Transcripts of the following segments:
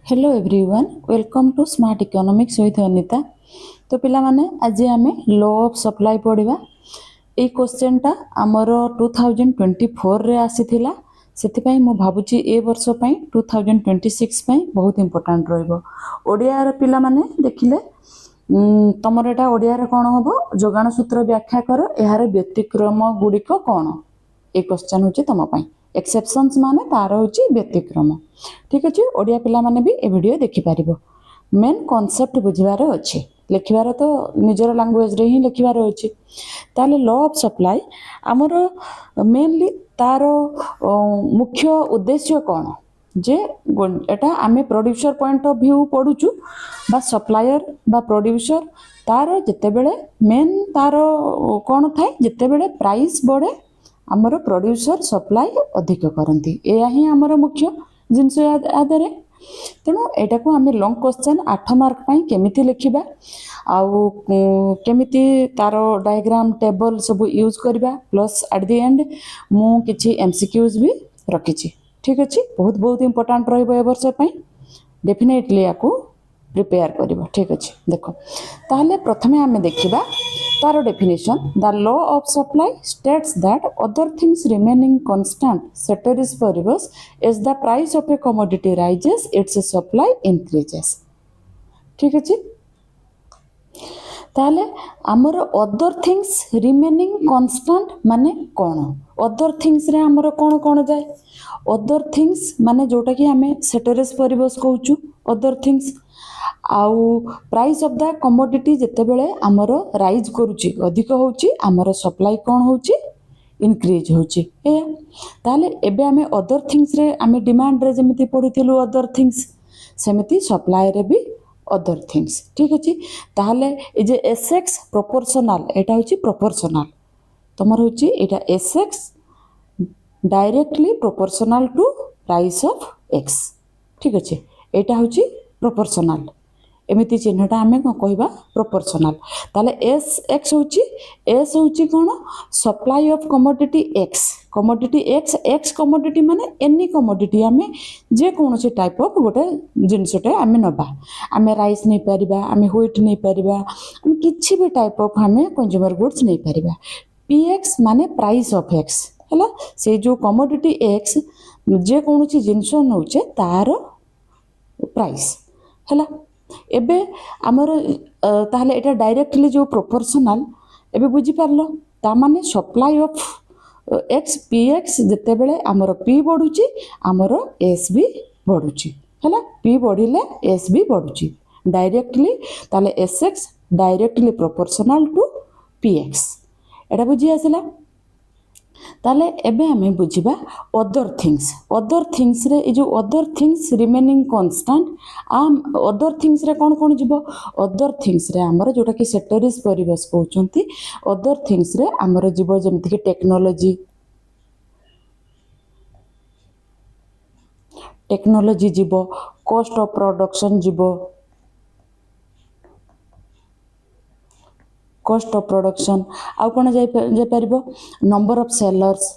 Hello everyone welcome to smart economics with Anita. तो पिला माने आज आम लॉ ऑफ सप्लाई पढ़ा। ये क्वेश्चन टा आमर 2024 रे आसीथिला से मु भावुची ए वर्ष पई 2026 पई बहुत इंपोर्टेंट रहिबो। ओडिया रे पिला माने देखिले तमर एटा ओडिया रे कोन होबो जोगान सूत्र व्याख्या कर एहार व्यतिक्रम गुड़िक कोन। ये क्वेश्चन होची तम पई एक्सेप्शंस माने तार होची व्यतिक्रम। ठीक अच्छे ओडिया पिला माने भी ए वीडियो देखि पारिबो। मेन कॉन्सेप्ट बुझिबार अछि लिखिबार तो निजर लैंग्वेज रे ही लिखिबार अछि। ताले लॉ ऑफ सप्लाई आमर मेनली तार मुख्य उद्देश्य कोन जे एटा आमे प्रोड्यूसर पॉइंट ऑफ व्यू पढुचु बा सप्लायर बा प्रोड्यूसर तार जते बेले मेन तार कोन थाए जते बेले प्राइस बढ़े आमर प्रोड्यूसर सप्लाई अधिक करती या ही आमर मुख्य जिनस आधार। तेणु यहाँ को आम लंग क्वेश्चन 8 मार्क केमिति लिखिबा आउ केमिति तार डायग्राम टेबल सब यूज करबा प्लस एट द एंड मु किछि एमसीक्यूज भी रखिछि। ठीक अच्छे बहुत बहुत इंपोर्टेंट रहिबो ए वर्ष पई डेफिनेटली याकू प्रिपेयर करिबो। ठीक अच्छे देखो ताहले प्रथमे आमे देखिबा तार definition the law of supply states that other things remaining constant ceteris paribus as the price of a commodity rises its supply increases। ठीक अच्छे ताहले आमर अदर थिंग्स रिमेनिंग कांस्टेंट माने कौन अदर थिंग्स रे आमर कौन कौन जाए अदर थिंग्स माने जोटा कि आमे ceteris paribus कहूचु अदर थिंग्स आउ प्राइस ऑफ द कमोडिटी जिते बेले आमर राइज करुची अधिक होची आमर सप्लाई कौन होची इनक्रीज होची ए ताले एबे आमे अदर थिंग्स रे आमे डिमांड रे जेमिति पढिथिलु अदर थिंग्स सेमिति सप्लाई रे भी अदर थिंग्स। ठीक अछि ताले ए जे एसएक्स प्रोपोर्शनल एटा होची प्रोपोर्शनल तमर होची एटा S X directly proportional to price of X. ठीक अच्छे एटा होची प्रोपोर्शनल एमिति चिन्हटा आमे कहबा प्रोपोर्शनल ताले एस एक्स होची एस होची कोन supply of commodity X X commodity माने एनी कमोडिटी आमे जे कोनोसी टाइप ऑफ गोटे जिनसटे आमे नबा आमे राइस नै परिबा आमे व्हीट नै परिबा आमे किछि भी टाइप ऑफ आमे कंज्यूमर गुड्स नै परिबा पीएक्स माने प्राइस ऑफ एक्स हला से जो कमोडिटी एक्स जे कोनोसी जिनस नउचे तार प्राइस हला एबे आमर ताहले एटा डायरेक्टली जो प्रोपोर्शनल एबे बुझी पारलो ता माने supply of x P x जते बेले आमर पी बढ़ुची आमर एस भी बढ़ुची हला पी बढ़िले एस भी बढ़ुची डायरेक्टली ताहले S X directly proportional to P X एटा बुझी आसिला। ताले एबे हमें बुझिबा अदर थिंग्स रे जो अदर थिंग्स रिमेनिंग कांस्टेंट आम अदर थिंग्स रे कोन कोन जिवो अदर थिंग्स रे हमर जोटा कि सेटरिस परिवेश कहउचंती अदर थिंग्स रे हमर जिवो जेमति कि टेक्नोलॉजी जिवो कॉस्ट ऑफ प्रोडक्शन जिवो कॉस्ट ऑफ प्रोडक्शन आउ कौन जाई परिबो नंबर ऑफ सेलर्स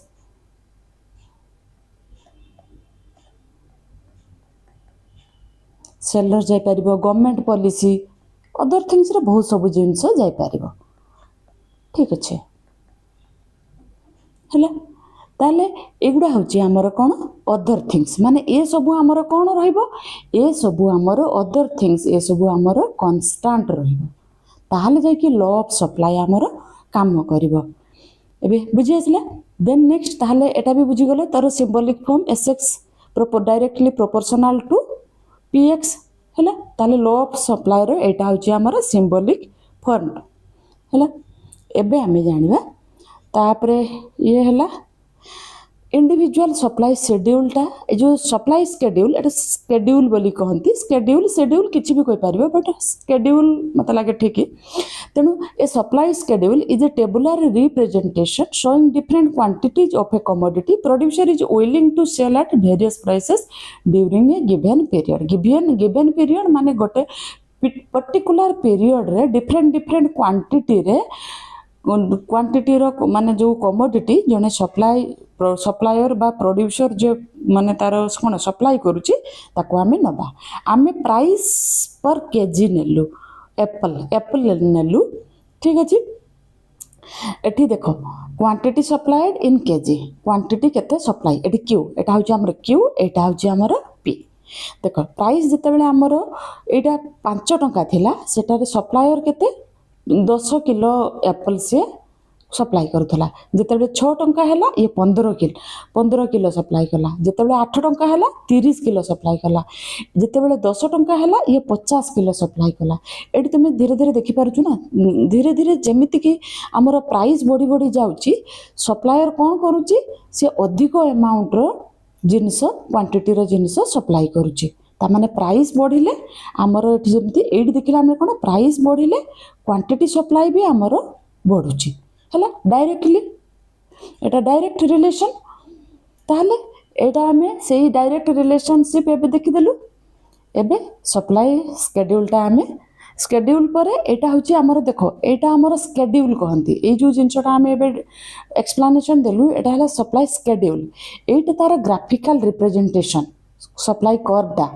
जाई परिबो गवर्नमेंट पॉलिसी अदर थिंग्स रे बहुत सब जिंस जाई परिबो। ठीक अच्छे हैला ताले एगुडा होची हमर कोन अदर थिंग्स माने ए सब हमर कोन रहइबो ए सब हमर अदर थिंग्स ए सब हमर कांस्टेंट रहइबो ताहले जाय कि लॉ ऑफ सप्लाई हमर काम करिवो। एबे बुझी आसला देन नेक्स्ट ताहले एटा भी बुझी गले तार symbolic form SX directly proportional to PX हैला ताहले लॉ ऑफ सप्लाई रो एटा होची हमर सिंबॉलिक फॉर्म हैला। एबे हमें जानिबा तापरे ये हैला इंडिविजुअल सप्लाई शेड्यूलटा जो सप्लाई स्केड्यूल एटा स्केड्यूल बोली कहंती शेड्यूल किछि भी कोइ परिबो बट स्केड्यूल मत लागे ठीक तेणु a supply schedule is a tabular representation showing different quantities of a commodity producer is willing to sell at various prices during a given period माने गोटे पर्टिकुलर पीरियड रे डिफरेंट क्वांटिटी रे quantity रो माने जो कमोडिटी जने supplier बा producer जो माने तार कौन सप्लाई करुच्ची ताको आमे नबा आमे प्राइस पर केजी नेलु एप्पल नेलु ठीक अच्छे एठी देखो क्वांटिटी सप्लाइड इन केजी क्वांटिटी केते सप्लाई एठी क्यू एटा होची हमर क्यू एटा होची हमर पी देखो प्राइस जितेबेले आमर एटा 5 टंका थिला सेटारे सप्लायर केते 10 किलो एप्पल से सप्लाई करुला जितेबेले 6 टंका हैला ये 15 किलो सप्लाई कला जितेबेले 8 टंका हैला 30 किलो सप्लाई कला जितेबेले 10 टंका हैला ये 50 किलो सप्लाई कला एटी तुम धीरे धीरे देखि पारुछु ना धीरे धीरे जेमिति कि हमर प्राइस बढ़ी बढ़ी जाउची सप्लायर कोन करूची से अधिक अमाउंट रो जिनस क्वांटिटी रो जिनस सप्लाई करूची ता माने प्राइस बढ़िले हमर एटी जेमिति एटी देखिला हम कोन प्राइस बढ़िले क्वांटिटी सप्लाई भी हमर बढ़ुची हैला डायरेक्टली एटा डायरेक्ट रिलेशन ताहले एटा हमें सेही डायरेक्ट रिलेशनशिप एबे देखि देलु एबे सप्लाई शेड्यूलटा हमें शेड्यूल पर एटा होची हमर देखो एटा हमर शेड्यूल कहंती ए जो जिनसटा हमें एबे एक्सप्लेनेशन देलु एटा हला सप्लाई शेड्यूल एटा तार ग्राफिकल रिप्रेजेंटेशन सप्लाई कर्व दा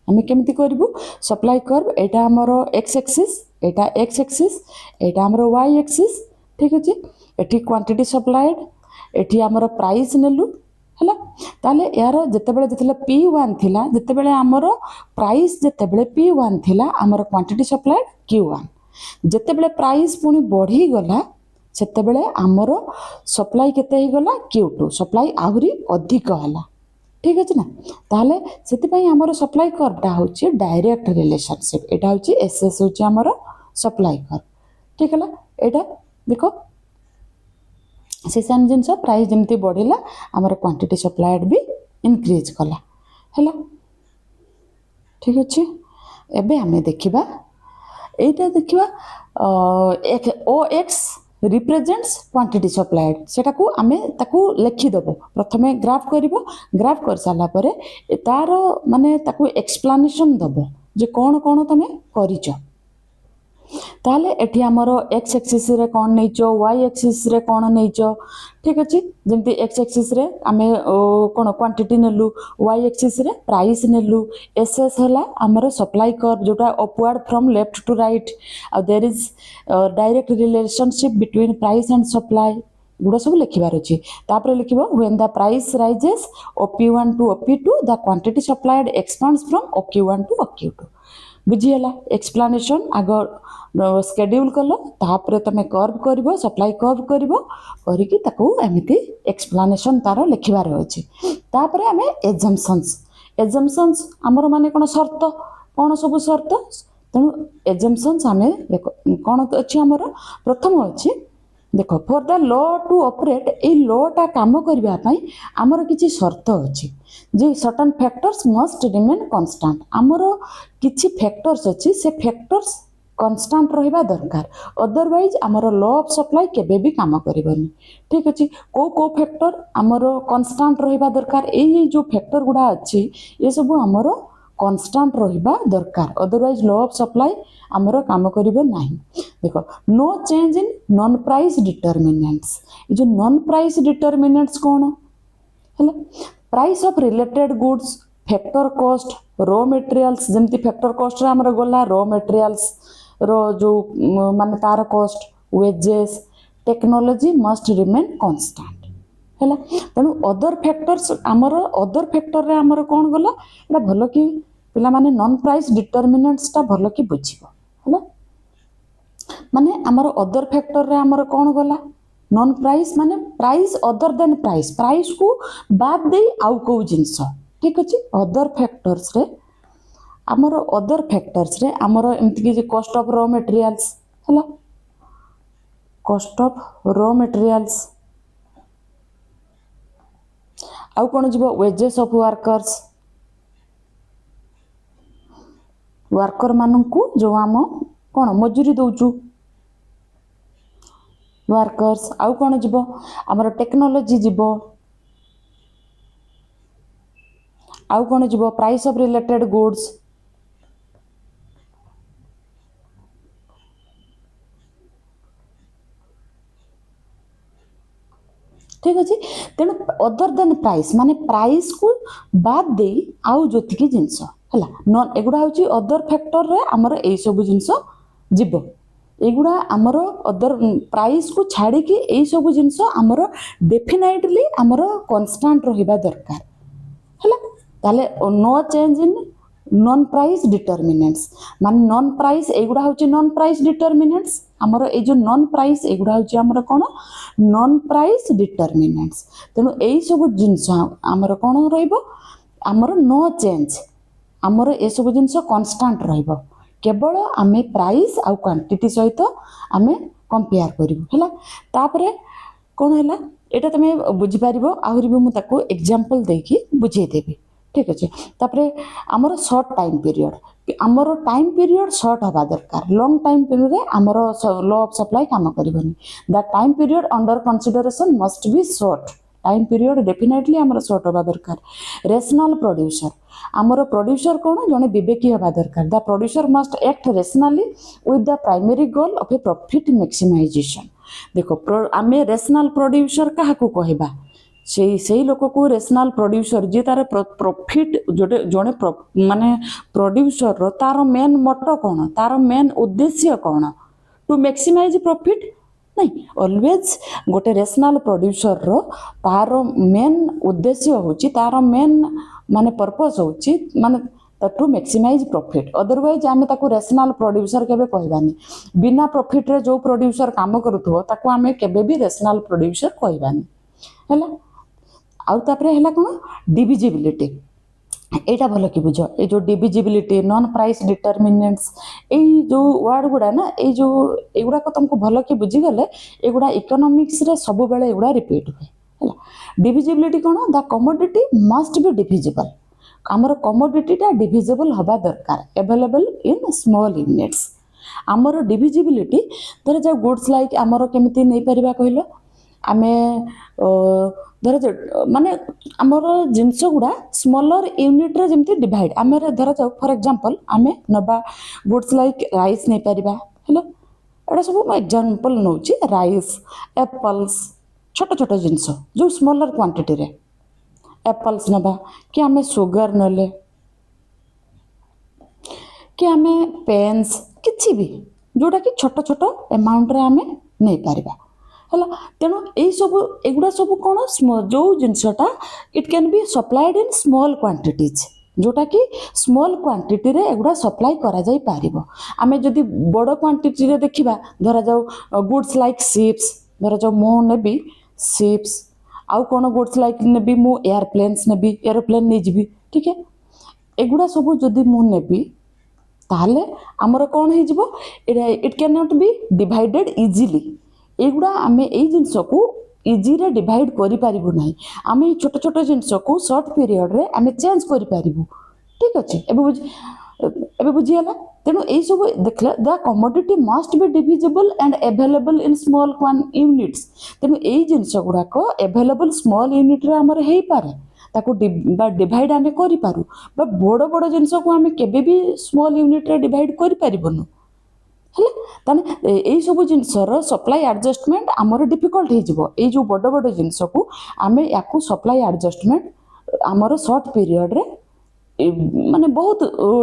हमें केमती करबु सप्लाई कर्व एटा हमर एक्स एक्सिस एटा एक्स एक्सिस एटा हमर वाई एक्सिस ठीक अच्छे एटी क्वांटिटी सप्लाइड एटी हमर प्राइस नेलु हैला ताले यार जेतेबेले जेतेले P1 थिला जेतेबेले हमर प्राइस जेतेबेले P1 थिला हमर क्वांटिटी सप्लाइड Q1 जेतेबेले प्राइस पुनी बढ़ी गला सेतेबेले हमर सप्लाई केते ही गला Q2 सप्लाई आहुरी अधिक हला ठीक अछि ना ताले सेति पई हमर सप्लाई कर्वटा होची डायरेक्ट रिलेशनशिप एटा होची एसएस होची हमर सप्लाई कर्व ठीक हला एटा देखो से सेम जिनस प्राइस जमती बढ़िला हमर क्वांटिटी सप्लाइड भी इंक्रीज कला हैला ठीक अच्छे एबे हमें देखिबा एटा देखिबा ओ एक्स रिप्रेजेंट्स क्वांटिटी सप्लाइड सेटा को आमे ताकू लिखि देबो प्रथमे ग्राफ करिवो ग्राफ कर साला परे तार माने ताकू एक्सप्लेनेशन देबो जे कोन कोन तमे करिचो ताले एठी हमर एक्स एक्सिस रे कोन नैचो वाई एक्सिस रे कोन नैचो ठीक अछि जेमति एक्स एक्सिस रे आमे कोन क्वांटिटी नेलु वाई एक्सिस रे प्राइस नेलु एसएस हला हमर सप्लाई कर्व जोटा upward from left to right आ there is direct relationship between price and supply गुड़ा सब लिखबार अच्छी तापर लिखिबो when the price rises OP1 to OP2 the quantity supplied expands from OQ1 to OQ2 बुझीला एक्सप्लेनेशन आग शेड्यूल कलो तापर तमे कर्व करिवो सप्लाई कर्व करिवो करिकि ताको एमिति एक्सप्लेनेशन तार लिखबार अछि तापर हमें एजम्पशंस हमर माने कोन शर्त कोन सब शर्त तेणु एजम्पशंस हमें कोन अछि हमर प्रथम अछि देखो for the law to operate ए लॉटा काम करबा पई हमर किछि शर्त अछि जे certain factors must remain constant हमर किछि फैक्टर्स अछि से फैक्टर्स कांस्टेंट रहिबा दरकार अदरवाइज हमर लॉ ऑफ सप्लाई केबे भी काम करिवनी ठीक अछि को फैक्टर हमर कांस्टेंट रहिबा दरकार ए जो फैक्टर गुडा अछि ये सब हमर कांस्टेंट रहिबा दरकार अदरवाइज लॉ ऑफ सप्लाई हमर काम करिवो नाही देखो no change in non price determinants जो नॉन प्राइस डिटरमिनेंट्स कोन हैला price of related goods factor cost raw materials जमती फैक्टर कॉस्ट रे हमर गोला रॉ मटेरियल्स रो जो माने तार cost wages technology must remain constant हैला तेनु अदर फैक्टर्स हमर अदर फैक्टर रे हमर कोन गोला एटा भलो कि पिला माने नॉन प्राइस डिटरमिनेंट्स ता भलो कि बुझिबो हैला माने हमर अदर फैक्टर रे हमर कोन गोला नॉन प्राइस माने प्राइस अदर देन प्राइस को बाद दे आउ को जिंस ठीक अछि अदर फैक्टर्स रे हमर एमति कि कॉस्ट ऑफ रॉ मटेरियल्स हैला कॉस्ट ऑफ रॉ मटेरियल्स आउ कोन जिवो वेजेस ऑफ वर्कर माननकु जो हम कोन मजूरी दउचु वर्कर्स आउ कोन जिवो हमर टेक्नोलॉजी जिवो आउ कोन जिवो प्राइस ऑफ रिलेटेड गुड्स ठीक अच्छे तेणु अदर देन प्राइस माने प्राइस को बाद दे आउ जोतिकी जिनस है नन एगुड़ा हूँ अदर फैक्टर रे आमर यही सब जिनस जीव एगुड़ा आमर अदर प्राइस को छाड़ी यही सब जिनस आमर डेफिनेटली आमर कन्स्टांट रहिबा दरकार है ताले no change in non price determinants माने नॉन प्राइस एगुड़ा हूँ नॉन प्राइस डिटर्मिनेंट्स आमर ए जो नॉन प्राइस एगुड़ा हूँ आमर कौन नॉन प्राइस डिटर्मिनेंट्स तेणु यही सब जिनस आमर कौन रहिबो आमर नो चेंज आमर ए सब जिनस कांस्टेंट रहिबो केवल आमे प्राइस आउ क्वांटिटी सहित आमे कंपेयर करिवु हला तापरे कोन हला एटा तमे बुझि पारिबो आहुरी भी मु ताको एग्जांपल देकी बुझे देबी ठीक अच्छे तापरे आमर शॉर्ट टाइम पीरियड आमर टाइम पीरियड शॉर्ट हवा दरकार लॉन्ग टाइम पीरियड रे आमर लॉ ऑफ सप्लाई काम करबनी the time period under consideration must be short time period definitely आमर शॉर्ट हवा दरकार रेशनल प्रोड्यूसर आमर प्रोड्यूसर कौन जड़े विवेकी हवा दरकार the producer must act rationally with the primary goal of a profit maximization देखो आमे रेशनल प्रोड्यूसर क्या कहबा से लोक को रेशनल प्रोड्यूसर जी तार प्रॉफिट जड़े माने प्रोड्यूसर तार मेन मोटो कौन तार मेन उद्देश्य कौन टू मैक्सिमाइज प्रॉफिट नहीं ऑलवेज गोटे रेशनल प्रोड्यूसर रो तार मेन उद्देश्य होची तार मेन माने पर्पस होची माने टू मैक्सिमाइज प्रॉफिट अदरवाइज आमे ताको रेशनल प्रोड्यूसर केबे कहबानी बिना प्रॉफिट रे जो प्रोड्यूसर काम करूथो ताको आमे केबे भी रेशनल प्रोड्यूसर कहबानी हैला आउ तापरे हैला कोन डिविजिबिलिटी एटा भल कि बुझ ए जो डिविजिबिलिटी नॉन प्राइस डिटर्मिनेंट्स ए जो वर्ड गुड़ा ना ए जो एगुड़ा को तुमको भल कि बुझी गले एगुड़ा इकोनॉमिक्स रे सब बेले एगुड़ा रिपीट हुए हैला divisibility cone the commodity must be divisible आमर कमोडिटीटा डिविजिबल हवा दरकार अवेलेबल इन स्मॉल यूनिट्स आमर डिविजिबिलिटी धर जो गुड्स लाइक आमर केमिति नै परिबा कहिलो आमे धर माने आमर जिनस गुड़ा स्मॉलर यूनिट रे जेमति डिवाइड आमे धर जाऊ फॉर एग्जांपल आमे नबा गुड्स लाइक राइस नै परिबा हेलो एडा सब एग्जांपल नउची राइस एप्पल्स छोट छोट जिनस जो स्मॉलर क्वांटिटी रे एप्पल्स नबा कि आमे सुगर नले कि आमे पेन्स किछि भी जोटा कि छोट छोट अमाउंट रे आमे नै परिबा है तेणु यही सब एगुड़ा सब कौन जो जिनसटा it can be supplied in small quantities जोटा कि स्मॉल क्वांटिटी रे एगुड़ा सप्लाई करा जाई पारिबो आमे जदि बड़ क्वांटिटी रे देखिबा धरा जाऊ गुड्स लाइक शिप्स धरा जाऊ मो नेबी शिप्स आउ कौन गुड्स लाइक नेबी मु एयरप्लेन्स नेबी एरोप्लेन नै जिबी ठीक है एगुड़ा सब जदि मु नेबी ताहले हमर कौन हे जिवो it can not be divided easily एगुड़ा आमे एई जिनस को इजी रे डिवाइड करि पारिबु नाही आमे छोट छोट जिनस को शॉर्ट पीरियड रे आमे चेंज करि पारिबु ठीक अछि एबे बुझियाला तेनु एई सब देखला the commodity must be divisible and available in small units तेनु एई जिनस गुडा को अवेलेबल स्मॉल यूनिट रे हमर हेई पारे ताको डिवाइड आमे करि पारु बा बड़ बड़ जिनस को आमे केबे भी स्मॉल यूनिट रे डिवाइड करि पारिबनु है ताने यही सब जिनसर सप्लाई एडजस्टमेंट आमर डिफिकल्ट हो जो बड़ बड़ जिनस को आम या सप्लाई एडजस्टमेंट आमर शॉर्ट पीरियड रे माने बहुत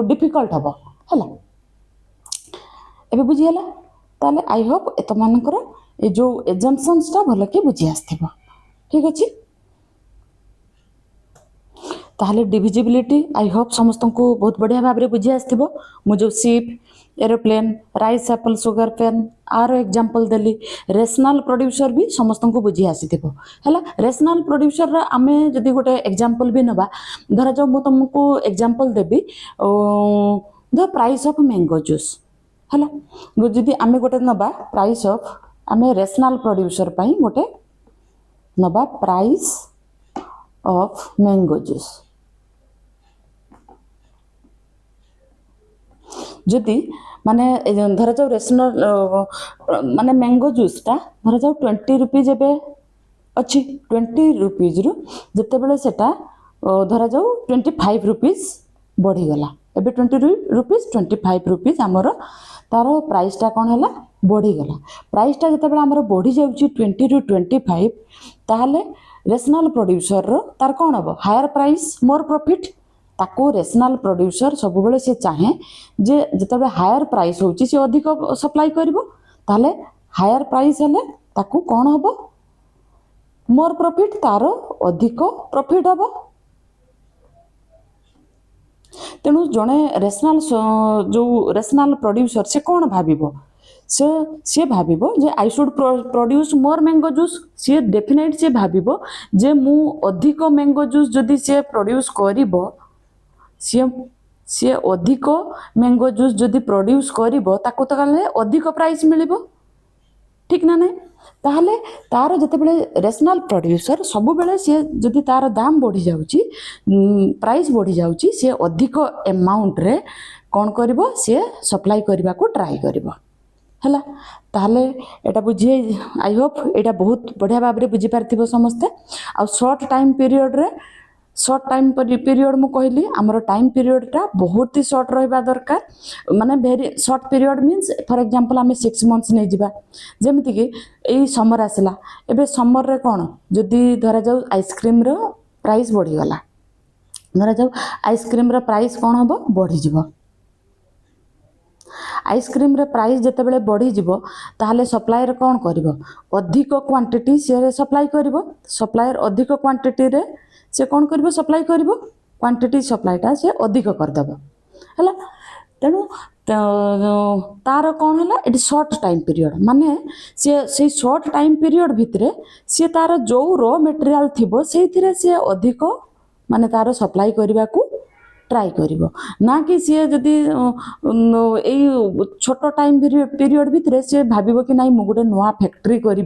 डिफिकल्ट हम है एबे बुझीगला ताले आई होप तुमकर ये जो एजम्पशंसटा भल कि बुझी आसथिबो ठीक अछि ताहले डिविजिबिलिटी आई होप समस्त को बहुत बढ़िया भाव में बुझी आसथिबो मु जो ship aeroplane rice apple sugar pen are example देली रेशनल प्रोड्यूसर भी समस्त को बुझी आसीथिबो हैला रेशनल प्रोड्यूसर आमे जदि गोटे एग्जांपल भी नबा धरा जाऊ मु तुमको example Devi the price of mango juice हैला जदि आमे गोटे नबा प्राइस ऑफ आमे रेशनल प्रोड्यूसर पई गोटे नबा प्राइस ऑफ मैंगो जूस जदि माने धरा जाऊ रेशनल माने मैंगो जूसटा धरा जाऊ 20 रुपीज एबे अच्छी 20 रुपीज रु जते बेले सेटा धरा जाऊ 25 रुपीज बढ़ी गला एबे 20 रुपीज 25 रुपीज हमर तार प्राइसटा कोन हला बढ़ीगला प्राइसटा जिते आमर बढ़ी जाऊँगी 20 ରୁ 25 ताहले रेशनल प्रोड्यूसर रो तार कौन हम हायर प्राइस मोर प्रॉफिट ताको रेशनल प्रोड्यूसर सब बेले से चाहे जे जिते हायर प्राइस होची से अधिक सप्लाई करिवो ताहले हायर प्राइस हेले ताको कौन हम मोर प्रॉफिट तार अधिक प्रॉफिट हम तेणु जड़े रेशनल जो रेशनल प्रोड्यूसर से कौन भाविबो से भाविबो जे I should produce more mango juice सी डेफिनेट से भाविबो जे मु अधिक मैंगो जूस जदि से प्रोड्यूस करिबो सी अधिक मैंगो जूस जदि प्रोड्यूस करिबो ताको तो काले अधिक प्राइस मिलिबो ठीक ना नहीं ताहले तार जितेबले रेशनल प्रोड्यूसर सब बेले सी जदि तार दाम बढ़ी जाउची प्राइस बढ़ी जाउची सी अधिक अमाउंट रे कौन करिबो सी सप्लाई करबा को ट्राई करिबो हैला ताहले एटा बुझे आई होप एटा बहुत बढ़िया भाव बुझी पार्थिबो समस्ते आ शॉर्ट टाइम पीरियड रे शॉर्ट टाइम पीरियड मु कहली आमर टाइम पीरियडटा बहुत ही शॉर्ट रहिबा दरकार माने very short period means for example आमे 6 मंथ्स नै जिबा जेमिति कि एई समर आसला एबे समर रे कोन जदी धरा जाऊ आइसक्रीम रो प्राइस बढ़ी गला धरा जाऊ आइसक्रीम रो प्राइस कोन हबो बढ़ी जिवो आइसक्रीम रे प्राइस जिते बड़े बढ़ी जीवो ताहले सप्लायर कौन करिवो अधिक क्वांटिटी से सप्लाई करिवो सप्लायर अधिक क्वांटिटी रे से कौन करिवो सप्लाई करिवो क्वांटिटी सप्लाईटा से अधिक करदेव है तेणु तार कौन है ये शॉर्ट टाइम पीरियड माने से शॉर्ट टाइम पीरियड भितर सी तार जो रॉ मटेरियल थिबो से सी अधिक माने तार सप्लाई करने को ट्राई करिवो ना कि सी जदि छोट टाइम पीरियड भितर सी भाविबो कि नहीं मु गोटे नुआ फैक्ट्री करी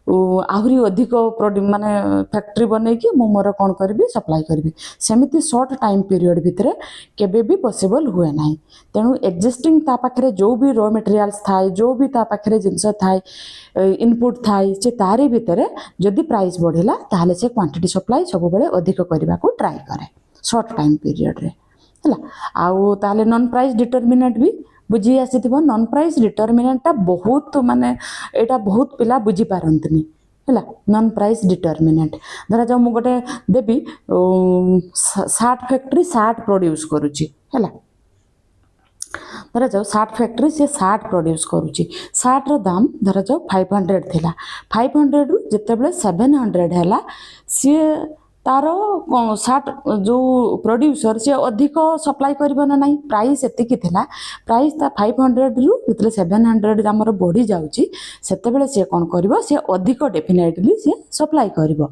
आहरी अधिक माने फैक्ट्री बनै कि मु मोर कौन करी सप्लाई करी सेमिति शॉर्ट टाइम पीरियड भितर केबे भी पॉसिबल हुए ना तेणु एक्जिस्टिंग ता पाखरे जो भी रॉ मटेरियल्स थाए जो भी ता पाखरे जिनस थाए इनपुट थाए से तारी भितर जदि प्राइस बढ़िला ताहले से क्वांटिटी सप्लाई सब बेले अधिक करने को ट्राई करे शॉर्ट टाइम पीरियड रे है आउ ताले नॉन प्राइस डिटरमिनेंट भी बुझी आसीथिबो नॉन प्राइस डिटरमिनेंट बहुत माने एटा बहुत पिला बुझी पारंतनी है नॉन प्राइस डिटरमिनेंट धरा जाऊ मु गोटे देबी 60 फैक्ट्री 60 प्रोड्यूस करूची है धरा जाऊ 60 फैक्ट्री से 60 प्रोड्यूस करूची 60 रो दाम धरा जाऊ 500 थिला 500 रु जेतेबेले 700 हैला सी तार 60 जो प्रोड्यूसर से अधिक सप्लाई करिबो ना नहीं प्राइस एतिकी थिला प्राइस ता 500 रु जेतले 700 हमर बढ़ी जाउची सेतेबेले से कोन करिवो से अधिक डेफिनेटली से सप्लाई करिवो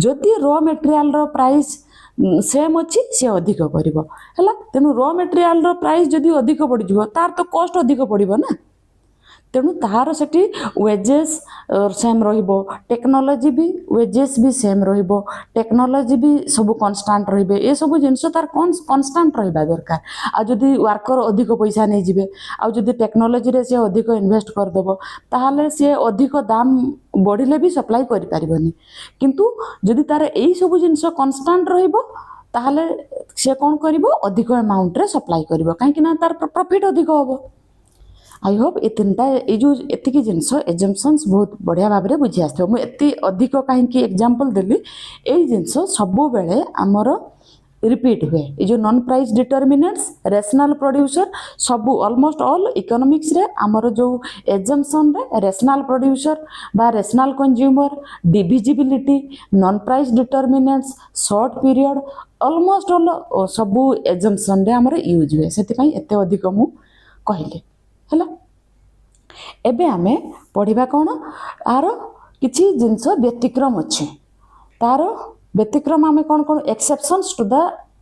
जदि रॉ मटेरियल रो प्राइस सेम अच्छी सी अधिक करिवो हैला तेनु रॉ मटेरियल रो प्राइस जदि अधिक बढ़ी जिवो तार तो कॉस्ट अधिक पड़िबो ना तेणु तार से वेजेस सेम रहिबो टेक्नोलॉजी भी वेजेस भी सेम रहिबो टेक्नोलॉजी भी सब कांस्टेंट रहिबे ए सब जिनस तार कांस्टेंट रहिबा दरकार आ जदि वर्कर अधिक पैसा नहीं जिवे आ जदि टेक्नोलॉजी रे से अधिक इन्वेस्ट कर देबो ताहाले से अधिक दाम बढ़िले भी सप्लाई करि परिबनी किंतु जदि तार एई सब जिनस कांस्टेंट रहिबो ताहाले से कोन करिवो अधिक अमाउंट रे सप्लाई करिवो काहे कि ना तार प्रॉफिट अधिक होबो आई होप ये तीनटा ये जो एतिकी जिनस एजम्पशंस बहुत बढ़िया भाव में बुझी आसो मुझे अधिक कहीं एग्जांपल देली यही जिनस सब बेले आमर रिपीट हुए ये जो non price determinants rational producer सब ऑलमोस्ट ऑल इकोनॉमिक्स रे आमर जो एजम्पशन रे रेशनल प्रोड्यूसर बा rational consumer divisibility non price determinants short period almost all सब एजम्पशन रे आमर यूज हुए से एत अधिक मु कहली है एबे आमे पढ़िबा कौन आर किछि जिनस व्यतिक्रम अच्छे तार व्यतिक्रम आमे कौन कौन एक्सेप्शंस टू द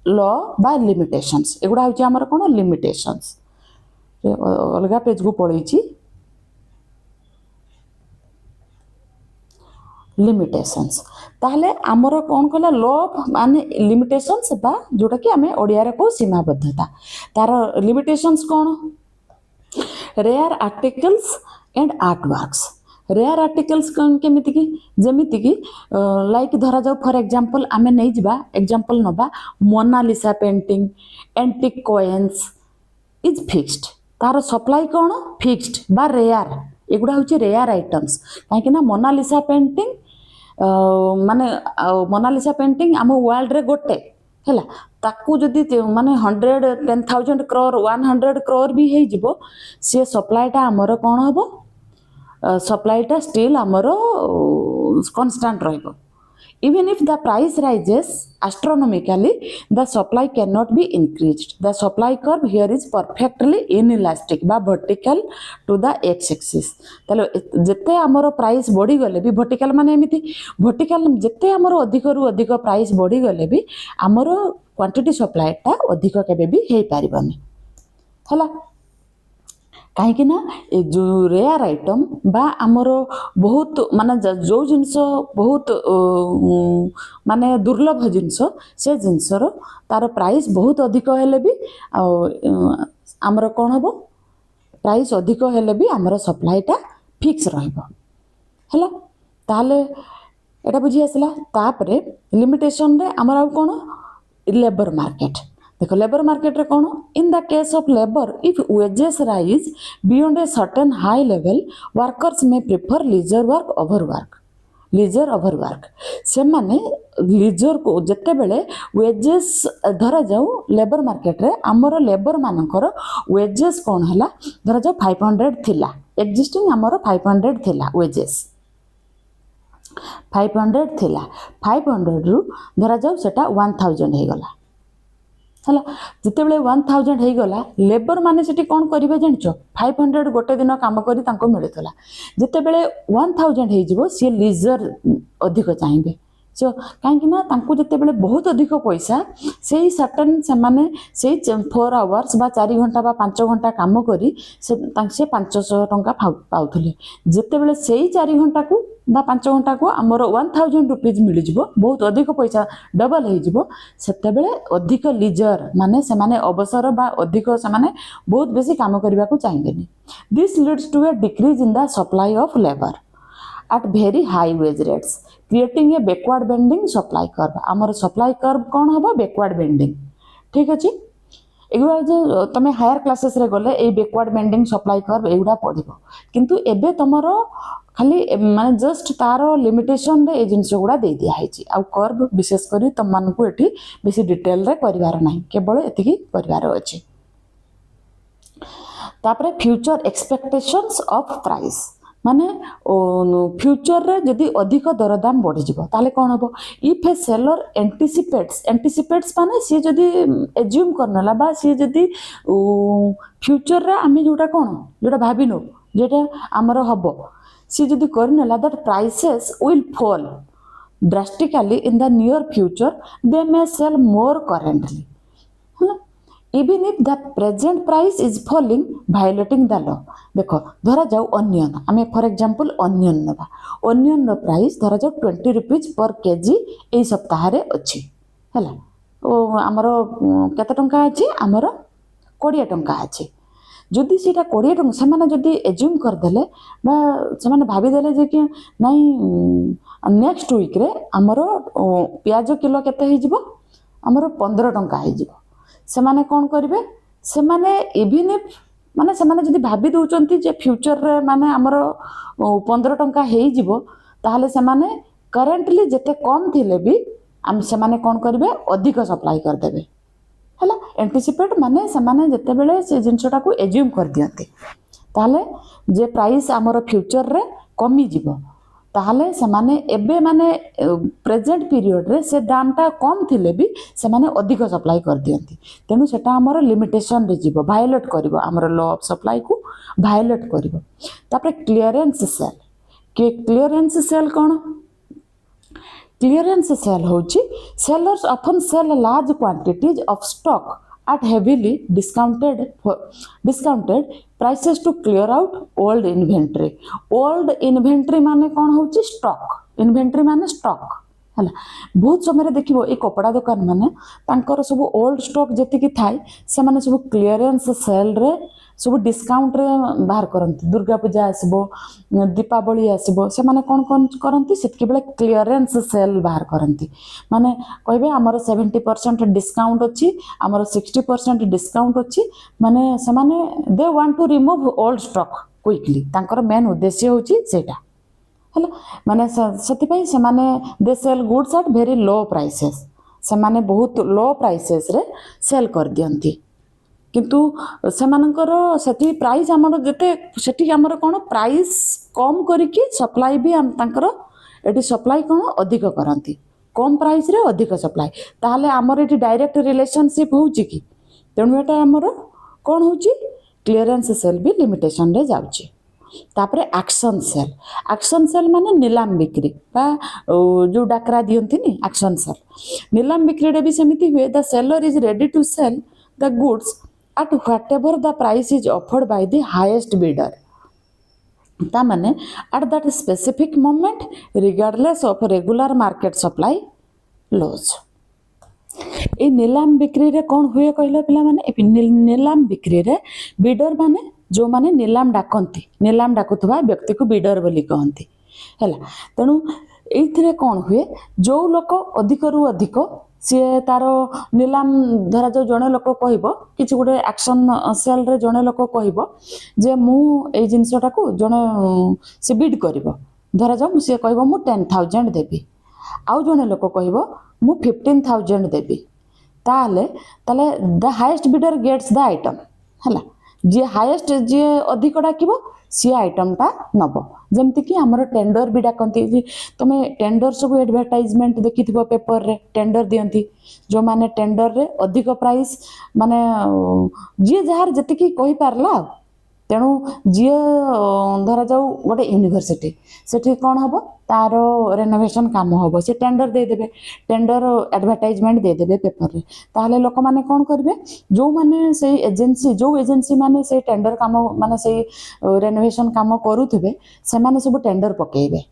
लॉ बा लिमिटेशंस एगुड़ा होची हमर कौन लिमिटेशंस अलगा पेज को पढ़ी लिमिटेशंस ताहले आमर कौन कहला लॉ माने लिमिटेशंस बा जोटा कि आमे ओडिया रे को सीमाबद्धता तार लिमिटेशंस कौन rare articles and art works rare articles केमिति की जेमिति की लाइक धरा जाऊ फॉर एग्जांपल आमे नहीं जिबा एग्जांपल नबा Mona Lisa painting antique coins is fixed तार सप्लाई कौन फिक्स्ड बा रेयर एगुड़ा हूँ रेयर आइटम्स कहीं मोनालिसा पेंटिंग माने मोनालिसा पेंटिंग आम वर्ल्ड रे गोटे है ताकू जदि माने 110,000 crore 100 crore भी हो सी सप्लाईटा आमर कौन हम सप्लाईटा स्टिल आमर कन्स्टांट रहिबो even if the price rises astronomically the supply cannot be increased the supply curve here is perfectly inelastic ba vertical to the x axis तले जते हमरो प्राइस बढ़ी गले भी वर्टिकल माने एमिति वर्टिकल जते हमरो अधिक रु अधिक प्राइस बढ़ी गले भी हमरो क्वांटिटी सप्लाई टा अधिक केबे भी हे पारिबनी हला कहीं ए जो रेयर आइटम बा आमर बहुत माने जो जिनस बहुत माने दुर्लभ जिनस से जिनसर तार प्राइस बहुत अधिक हेले भी आमर कौन हम प्राइस अधिक हेले भी आमर सप्लाईटा फिक्स रहिबो हैला ताले एटा बुझी आसला तापरे लिमिटेशन रे आमर आ कौन लेबर मार्केट देखो लेबर मार्केट रे कौन in the case of labour if wages rise beyond a certain high level workers may prefer leisure work over work से माने लीजर को जते बेले वेजेस धरा जाऊ लेबर मार्केट रे आमर लेबर मानकर वेजेस कौन हैला धरा जाऊ 500 थिला एक्जिस्टिंग आमर 500 थिला वेजेस 500 थिला 500 रु धरा जाऊ सेटा 1000 हे गला है जिते बड़े 1000 हो गला लेबर माने सेठी कौन करेंगे जान 500 गोटे दिन काम करी मिलूला जिते बड़े 1000 हो सी लीजर अधिक चाहिए सो कहीं जिते बड़े बहुत अधिक पैसा से ही सर्टन से माने से 4 आवर्स बा 4 घंटा बा 5 घंटा काम करी से 500 टंका पाउथले जिते बड़े से ही 4 घंटा को बा 5 घंटा को आमर 1000 रुपीज मिल जिवो बहुत अधिक पैसा डबल हो जिवो सेते बेले अधिक लीजर माने से माने अवसर बा अधिक से माने बहुत बेसी काम करबा को चाहिबेनी this leads to a decrease in the supply of labour at very high wage rates creating a backward bending supply curve आमर supply curve कौन हबो backward bending ठीक अछि एगुड़ा जो तुम हायर क्लासेस रे गले ए बैकवर्ड बेंडिंग सप्लाई कर्व एगुड़ा पढ़िबो किंतु एबे तमरो खाली माने जस्ट तार लिमिटेशन रे ए जिंस गुड़ा दे दिया है आ कर्व विशेष करी तुम मान को एठी बेसी डिटेल रे परिवार नाही केवल एतिकी परिवार अछि तापरे फ्यूचर एक्सपेक्टेशंस ऑफ प्राइस माने फ्यूचर रे जदि अधिक दरदाम बढ़ी जिवो ताले कोन हबो इफ ए सेलर एंटिसिपेट्स माने सी जदि एज्यूम करनला बा सी जदि फ्यूचर रे आमे जोटा भाबिनो जेटा हमर हबो सी जदि करनला that prices will fall drastically in the near future they may sell more currently even if the present price is falling violating the law देखो धरा जाऊ ऑनियन आमे फॉर एग्जांपल ऑनियन नबा ऑनियन रो प्राइस धरा जाऊ 20 रुपीस पर KG ए सप्ताह रे अछि हला ओ हमरो केते टंका अछि हमरो 20 टंका अछि जदि सीटा 20 टंका से माने जदि एज्यूम कर देले बा से माने भाबी देले जे कि नाही नेक्स्ट वीक रे हमरो प्याज किलो केते हे जिवो हमरो 15 टंका हे जिवो से माने कौन करेंगे से माने इवन इफ माने से माने जदि भाबी दउचंती जे फ्यूचर रे माने हमरो 15 टंका हेई जिवो ताहले से माने करेंटली जते कम थिले भी हम से माने कौन करेंगे अधिक सप्लाई कर देबे हला एंटिसिपेट माने से माने जते बेले से जिंसटा को एज्यूम कर दियंती ताहले जे प्राइस हमरो फ्यूचर रे कमी जिवो ताहले से माने एबे माने प्रेजेंट पीरियड रे से दामटा कम थिले भी से माने अधिक सप्लाई कर दियंती तेनु सेटा हमर लिमिटेशन रे जीवो वायोलेट करिवो हमर लॉ ऑफ सप्लाई को वायोलेट करिवो तापर क्लियरेंस सेल के क्लियरेंस सेल कोन क्लियरेंस सेल होची sellers often sell large quantities of stock at heavily discounted prices to clear out old inventory माने कौन होची स्टॉक इन्वेंटरी माने स्टॉक हला बहुत समय देखिबो ए कपड़ा दुकान माने तांकर सब ओल्ड स्टॉक जति की थाई से माने सब क्लियरेंस सेल रे सब डिस्काउंट रे बाहर करती दुर्गा पूजा आसबो दीपावली आसबो से माने कौन करती से क्लीयरेंस सेल बाहर करती माने कहबे आमर 70% डिस्काउंट अच्छी आमर 60% डिस्काउंट अच्छी माने से माने they want to remove old stock quickly तांकर मेन उद्देश्य होची सेटा हला माने सतिपई से माने they sell goods at very low prices से माने बहुत लो प्राइसेस रे सेल कर दियंती किंतु सेमानकर सेठी प्राइस आमर जते सेठी आमर कोन प्राइस कम करिकि सप्लाई भी तांकर एटी सप्लाई कोन अधिक करंती कम प्राइस रे अधिक सप्लाई ताहले आमर एटी डायरेक्ट रिलेशनशिप होउची कि तेणु एटा आमर कोन होउची क्लियरेंस सेल भी लिमिटेशन रे जाउची तापरे एक्शन सेल माने नीलाम बिक्री बा जो डाकरा दियंती नि एक्शन सेल नीलाम बिक्री रे भी समिति हुए the seller is ready to sell the goods at whatever the price is offered by the highest bidder ता माने at that specific moment regardless of regular market supply loss ए नीलाम बिक्री रे कौन हुए कहले पिला माने नीलाम बिक्री रे बिडर माने जो माने नीलाम डाकंती नीलाम डाकुथबा व्यक्ति को बिडर बोली कहंती हैला तेनु एइथरे कौन हुए जो लोक अधिक रु अधिक सी तार नीलाम धरा जो जड़े लोक कह कि गोटे एक्शन सेल रे जड़े लोक कह जे मु ए जिनसटा को जड़े सी बिड कर धरा जाऊ सी कह मु 10,000 देवी आउ जड़े लोक कह मु 15,000 देवी ताले the highest bidder gets the item है जी हाईएस्ट जी अधिक डाक सी आइटमटा नब जमती कि आमर टेंडर भी डाकती तुम टेंडर सब एडवर्टाइजमेंट देखि पेपर रे टेंडर दियंती जो माने टेंडर रे अधिक प्राइस माने जी जार जति कहि पारला तेणु जी धरा जाऊ गोटे यूनिवर्सिटी सेठी कौन हम तार रेनोवेशन काम हम से टेंडर देदेवे टेंडर एडवर्टाइजमेंट देदेवे पेपर रे ताहले लोक माने कौन करेंगे जो माने से एजेंसी माने से टेंडर काम माने से रेनोवेशन काम करुवे से माने सब टेंडर पकेबे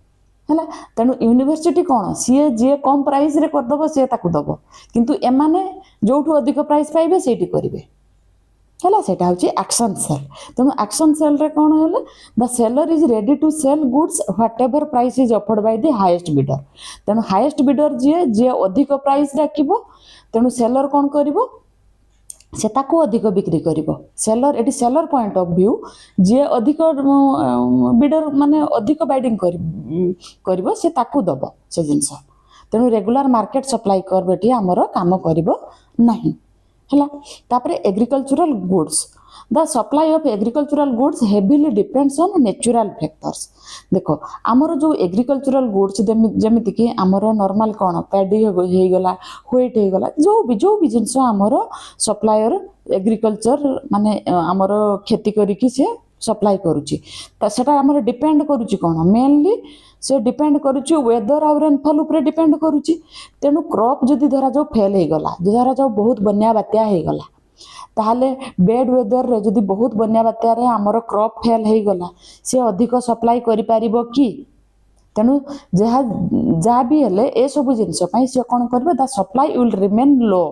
है तेणु यूनिवर्सिटी कौन सी जी कम प्राइस रे करदब सी ताकू दब किंतु एमाने जोठू अधिक प्राइस पाइबे सेठी करेंगे है सेटा हूँ एक्शन सेल तेणु एक्शन सेल रे कौन है the seller is ready to sell goods whatever price is offered by the highest bidder तेणु हाईएस्ट बिडर जी जी अधिक प्राइस डाकिबो तेणु सेलर कौन करिवो से ताको अधिक बिक्री करिवो सेलर एटी सेलर पॉइंट ऑफ व्यू जी अधिक बिडर माने अधिक बाइडिंग करिवो से ताको दबो से जिंस तेणु रेगुलर मार्केट सप्लाई कर बेटी हमर काम करिवो नहीं है तापरे agricultural goods the supply of agricultural goods heavily depends on natural factors देखो आमर जो एग्रीकल्चरल गुड्स जमिति कि आमर नॉर्मल कौन पैडी हो गला व्हीट हो गला जो भी जिनस आमर सप्लायर एग्रीकल्चर माने आमर खेती करिकि से सप्लाई करुची सेटा आमर डिपेंड करुची कौन मेनली से डिपेंड करुची वेदर आउ रेनफॉल ऊपर डिपेंड करुची तेणु क्रॉप जदि धरा जाओ फेल हो गला धरा जाओ बहुत बन्या बात्या हो गला ताहले बेड वेदर रे जदि बहुत बन्या बात्या रे आमर क्रॉप फेल हो गला से अधिक सप्लाई करि पारिबो कि तेणु जहाँ भी हेले ए सब जिनस से कौन करेंगे the supply will remain low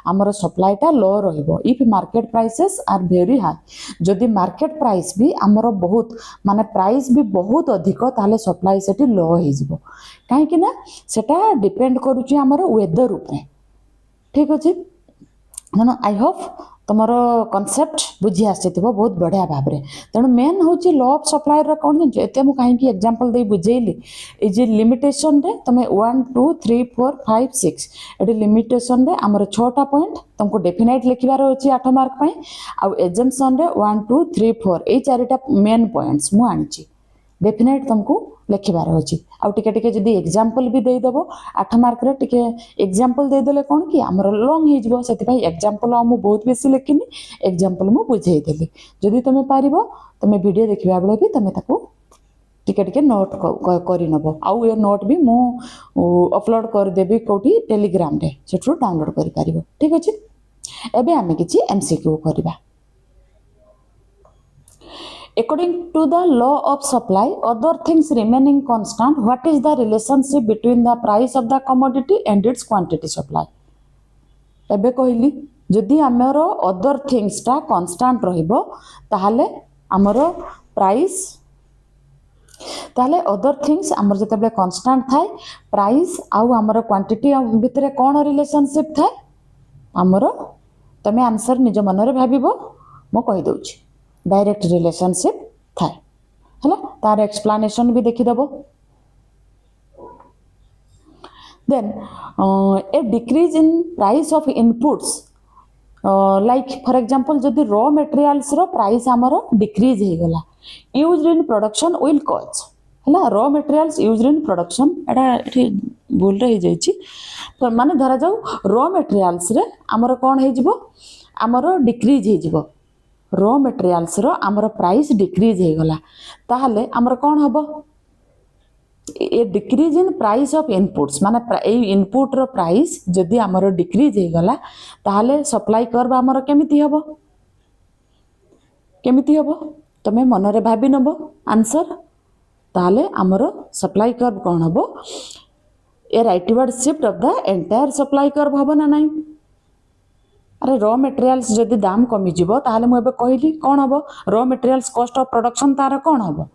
आमर सप्लाईटा लो रहिबो if market prices are very high जदि मार्केट प्राइस भी आमर बहुत माने प्राइस भी बहुत अधिक ताहले सप्लाई सेठी लो हो जिवो काहेकि ना सेटा डिपेंड करूची आमर वेदर ऊपर ठीक अछि तेणु आई होप तुमर कनसेप्ट बुझी आसी बहुत बढ़िया भाव में तेणु मेन हूँ लॉ ऑफ सप्लाई कौन जानते एत मुझे कहीं एग्जांपल दे बुझेली ये लिमिटेशन रे तुम 1 2 3 4 5 6 ये लिमिटेशन रे आमर 6टा पॉइंट तुमको डेफिनाइट लिखार अच्छी 8 मार्क आउ एजेंशन रे 1 2 3 4 ये 4टा मेन पॉइंट्स मु आनी डेफिनाइट तुमको लिखार अच्छी आउ टिके जदि एग्जांपल भी देदेव 8 मार्क रे टिके एग्जांपल देदेले कौन कि आमर लॉन्ग हो से एग्जांपल मु बहुत बेसी लिखिनी एग्जांपल मु बुझेदेली जदि तुम पार तुम वीडियो देखा बेले भी तुम टिके टिके नोट करनब आउ ये नोट भी मु अपलोड करदेवी कौटी टेलीग्राम रे सेठू डाउनलोड कर पारिबो ठीक अछि एबे आमे किछि एमसीक्यू करबा According to the law of supply, other things remaining constant, what is the relationship between the price of the commodity and its quantity supply? एबे कहली जदि आमर अदर थिंग्सटा कन्स्टांट रहिबो ताहले आमर प्राइस ताहले अदर थिंग्स आमर जतबे कन्स्टांट थाए प्राइस आउ आमर क्वांटिटी भितर कौन रिलेशनशिप थाए आमर तमे आंसर निज मनरे भाबिबो मो कहि दउछि डायरेक्ट रिलेशनशिप थाए हला तार एक्सप्लेनेशन भी देखि दबो then a decrease in price of inputs like for example जदि रॉ मटेरियल्स रो प्राइस आमर डिक्रीज हे गला used in production will cause हला raw materials used in production एटा एठी भूल रे जाई छी माने धरा जाऊ रॉ मटेरियल्स रे आमर कोन हे जिवो आमर डिक्रीज हे जिवो रॉ मटेरियल्स रो आमर प्राइस डिक्रीज हे गला ताहले आमर कोन हबो a decrease in price of inputs माने ए इनपुट रो प्राइस जदि आमर डिक्रीज हे गला ताहले सप्लाई कर्व आमर केमिति हबो तमे मनरे भाबी नबो आंसर ताहले आमर सप्लाई कर्व कोन हबो a rightward shift of the entire supply curve हबो ना नाही अरे रॉ मटेरियल्स जदि दाम कमी जिवो ताहले मु एबे कहली कोन हबो raw materials cost of production तार कोन हबो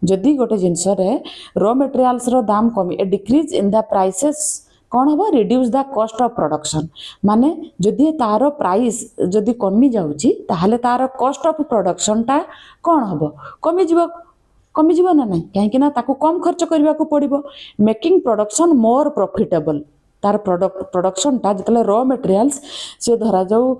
जदि गोटे जिनस रे रॉ मटेरियल्स रो दाम कमी ए डिक्रीज इन द प्राइसेस कौन हम reduce the cost of production माने जदि तार प्राइस जदि कमी जाउची ताहले तार कॉस्ट ऑफ प्रोडक्शन टा कौन हम कमी जीव ना नहीं कहीं ना ताको कम खर्च करने को पड़ो मेकिंग प्रोडक्शन मोर प्रॉफिटेबल तार प्रोडक्शन टा जितले रॉ मटेरियल्स से धरा जाऊ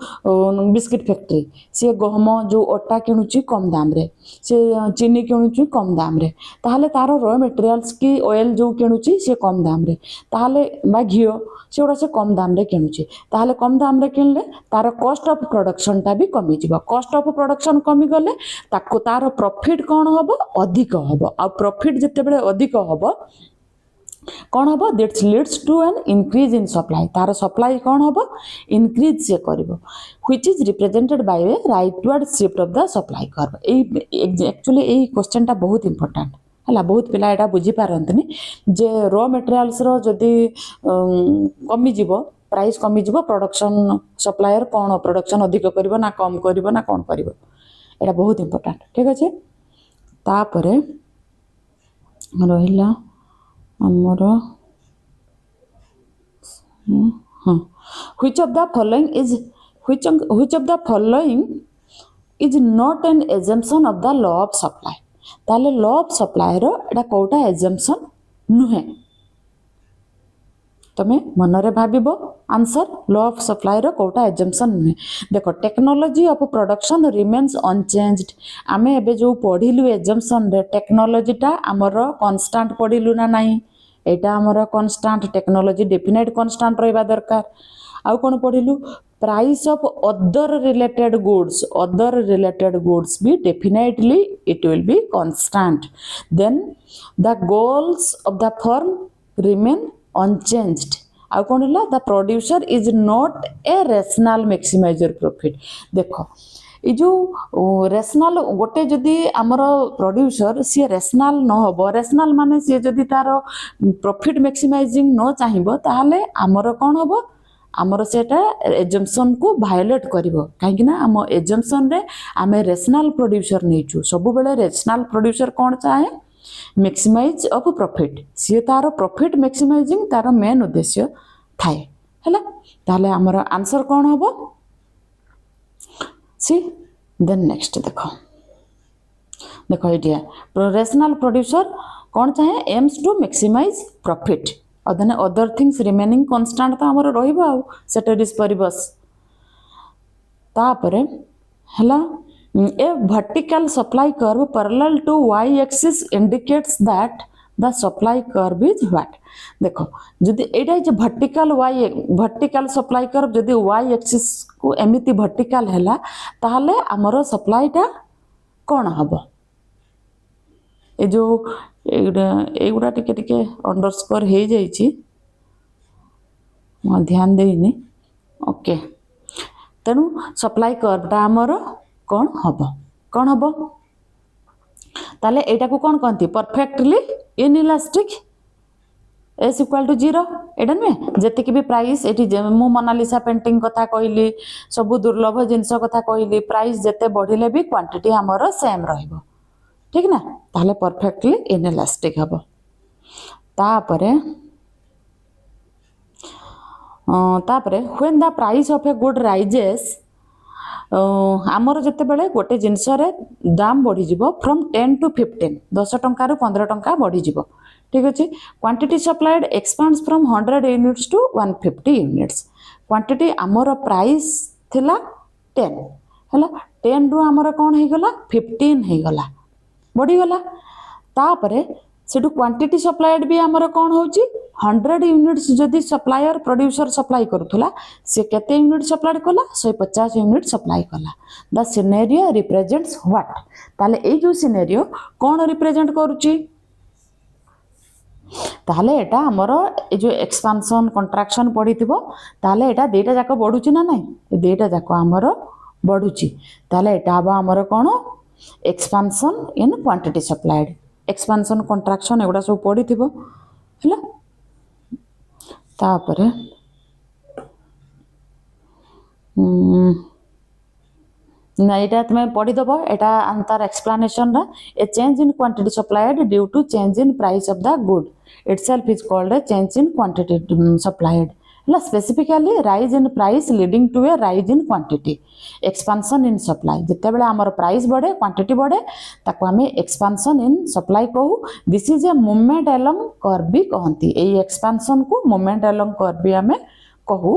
बिस्किट फैक्ट्री सी गहम जो अटा किणुची कम दाम रे से चीनी किणुची कम दाम रे ताहले तार रॉ मटेरियल्स की ऑयल जो किणुची से कम दाम रे ताहले बा घिओ से गुड़ा से कम दाम रे किणुची ताहले कम दाम रे किणले तार कॉस्ट ऑफ प्रोडक्शन टा भी कमी जीव कॉस्ट ऑफ प्रोडक्शन कमी गले ताको तार प्रॉफिट कौन हबो अधिक हबो आ प्रॉफिट जते बेले अधिक हबो कौन हम that's leads to an increase in supply तार सप्लाई कौन हम इंक्रीज से करिवो which is represented by a rightward shift of the supply curve actually a question टा बहुत इंपोर्टेंट है बहुत पिला एटा बुझी पारंतनी जे रॉ मटेरियल्स रो जदी कमी जीवो प्राइस कमी जीवो प्रोडक्शन सप्लायर कौन प्रोडक्शन अधिक करिवो ना कम करिवो ना कौन करिवो एटा बहुत इंपोर्टेंट ठीक अछि तापरे रहिला आमर हाँ which of the following is not an assumption of the law of supply ताले law of supply row Etah Kota assumption नुहे तमे मनरे भाबिबो आंसर लॉ ऑफ सप्लाई रो कोटा assumption नुहे देखो technology of production remains unchanged आमे एबे जो पढिलु assumption रे टेक्नोलॉजी टा हमर कांस्टेंट पढिलु ना नाही एटा हमर कांस्टेंट टेक्नोलॉजी डेफिनेट कांस्टेंट रहबा दरकार आउ कोन पढिलु price of other related goods भी definitely it will be constant then the goals of the firm remain unchanged आउ कोन हला the producer is not a rational maximiser profit देखो ये जो रैशनल गोटे जदि आमर प्रोड्यूसर सी रैशनल न हो रैशनल माने सी जदि तार प्रॉफिट मैक्सिमाइजिंग न चाहिबो ताहले आमर कोन होबो आमर सेटा एजम्पशन को वायोलेट करिवो काहे ना आम एजम्पशन रे आमे रैशनल प्रोड्यूसर नेचु सब बेले रैशनल प्रोड्यूसर कोन चाहे मैक्सिमाइज ऑफ प्रॉफिट सी तार प्रॉफिट मैक्सिमाइजिंग तार मेन उद्देश्य थाए हैला ताहले आमर आंसर कोन होबो सी देन नेक्स्ट देखो ये रैशनल प्रोड्यूसर कौन चाहे एम्स टू मैक्सिमाइज प्रॉफिट और then other things remaining constant तो हमर रहइबो आ सेटरिस परिबस तापरे हला a vertical supply curve parallel to y axis indicates that the supply curve is what देखो जदि एटा जे वर्टिकल सप्लाई कर्व जदि y एक्सिस को एमिति वर्टिकल हैला ताहले हमर सप्लाई टा कोन हबो ए जो एगुडा टिके टिके अंडरस्कोर हे जाई छी म ध्यान देइनी ओके तेनु सप्लाई कर्व टा हमर कोन हबो ताले एटा को कोन कहंती perfectly inelastic S equal to 0 एटा नुहे जेतिक भी प्राइस ये मु मोनालिसा पेंटिंग कथा कहली सब दुर्लभ जिनस कथा कहली प्राइस जेते बढ़िले भी क्वांटिटी हमर सेम रहइबो ठीक ना ताले परफेक्टली इनइलास्टिक हबो तापरे when the price of a good rises आमर जिते बेले गोटे जिनस दाम बढ़ी जीवो फ्रॉम 10 to 15 10 टंका रु 15 टंका बढ़ी जीवो ठीक अच्छे quantity supplied expands from 100 units to 150 units quantity आमर प्राइस थिला 10 हैला 10 रु आमर कोन हे गला 15 हे गला बढ़ी गला तापरे सेटू क्वांटिटी सप्लाइड भी आमर कोन होची 100 यूनिट्स जदि सप्लायर प्रोड्यूसर सप्लाई करूथला से केते यूनिट सप्लाई कला 150 यूनिट सप्लाई कला द सिनेरियो रिप्रेजेंट्स व्हाट ताले ए जो सिनेरियो कोन रिप्रेजेंट करूची ताले एटा हमर ए जो एक्सपांशन कंट्राक्शन पडिथिबो ताले एटा देटा जाक बढ़ुची ना नाही ए देटा जाक हमर बढ़ुची ताले एटा आबा हमर कोन expansion in quantity supplied expansion contraction एगुडा सब पडिथिबो हैला तापरे ना एटा तुम्हें पढ़ी दबो एटा अंतर एक्सप्लेनेशन रा a change in quantity supplied due to change in price of the good itself is called a change in quantity supplied हला specifically rise in price leading to a rise in quantity expansion in supply जिते बेले हमर price बढ़े quantity बढ़े ताको हमें expansion in supply कहू this is a movement along curve भी कहंती ए एक्सपांशन को मूवमेंट अलोंग कर्व भी हमें कहू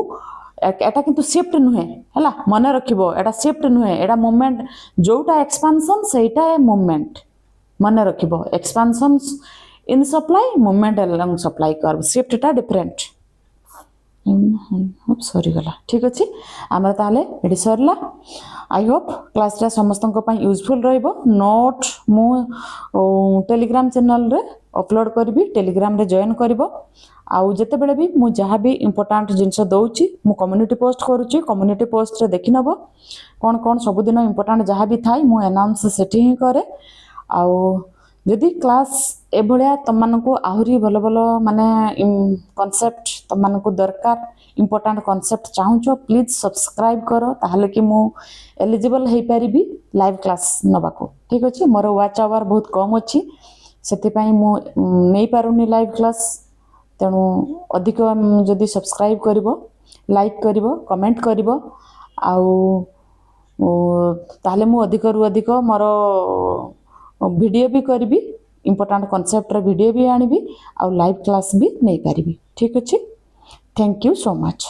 एटा किंतु शिफ्ट नुहे हला मने रखिबो एटा शिफ्ट नुहे एटा मूवमेंट जोटा एक्सपांशन सेटा ए मूवमेंट मने रखिबो expansion in supply movement along supply curve shift टा डिफरेंट सरी गला ठीक अच्छे आमर ताले एडी सरला आई होप क्लास टा समस्त यूजफुल रहिबो नोट मु टेलीग्राम चैनल रे अपलोड करबी टेलीग्राम रे जॉइन करबो आउ जते बेले भी मु जहाँ भी इंपोर्टेंट जिनस दउची मु कम्युनिटी पोस्ट करूची कम्युनिटी पोस्ट रे देखि नबो कोन कोन सब दिन इंपोर्टेंट जहाँ भी थाई मु अनाउंस सेठी ही करे आउ जदि क्लास ए भलिया तमनको आहुरी भलो भलो माने कॉन्सेप्ट तमनको दरकार इंपोर्टेंट कॉन्सेप्ट चाहूचो प्लीज सब्सक्राइब करो ताहले कि मु एलिजिबल हे परिबी लाइव क्लास नबाको ठीक अछि मोर वाच आवर बहुत कम अछि सेति पई मु नै पारुनी लाइव क्लास तेणु अधिक जदि सब्सक्राइब करिवो लाइक करिवो कमेंट करिवो आउ ताहले मु अधिक रु अधिक मोर वीडियो भी करी इंपोर्टेंट कॉन्सेप्ट वीडियो भी आनी आ लाइव क्लास भी नहीं पारि ठीक अच्छे थैंक यू सो मच।